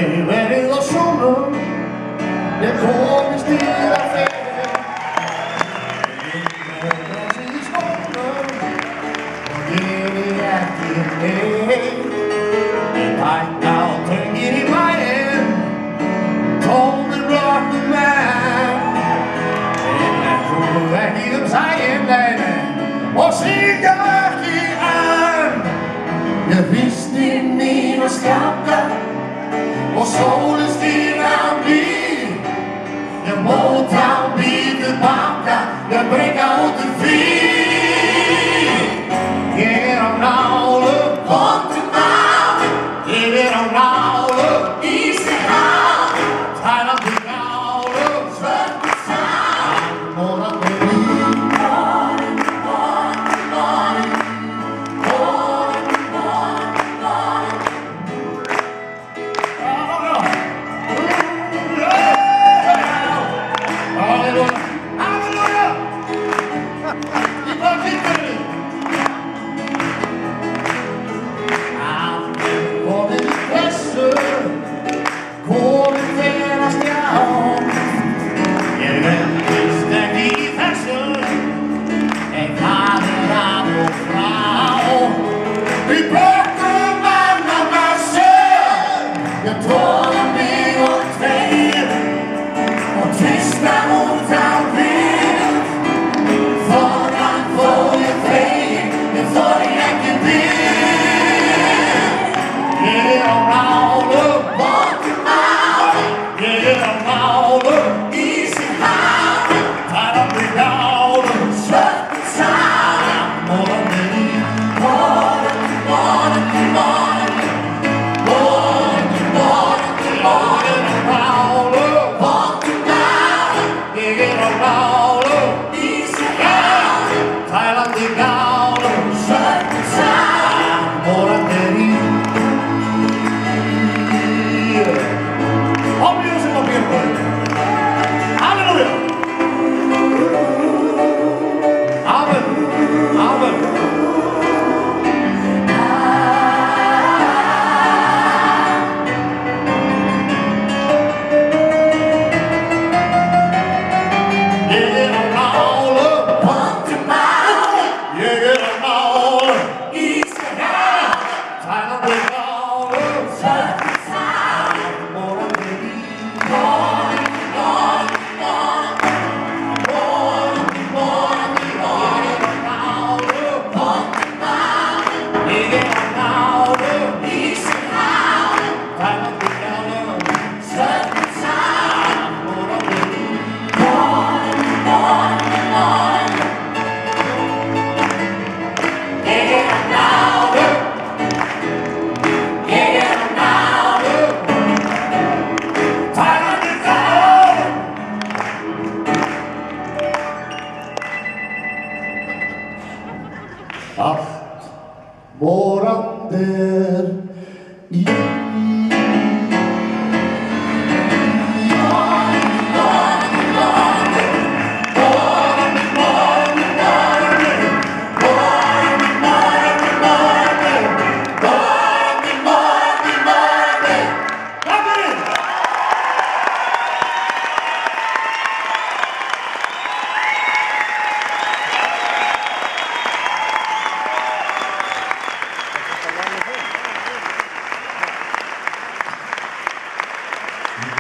aldrig verið á sjónum, ég komist í það fyrir. Ég með þessi í skónum og ég ekki neitt. Ég tætt á töngir í bæinn, tómir blökkum menn. Ég trúi ekki sæinn, nei, og syngja ekki enn. Ég hristi mína skjálta og sólinn skín á ný. Ég móta á bíðu banka, ég breyka út frí. Ég á nálu, vondu máli, ég á nálu, ísi háli, tælandi nálu, svörtu sáli, morandi allt morandir í.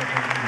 Thank you.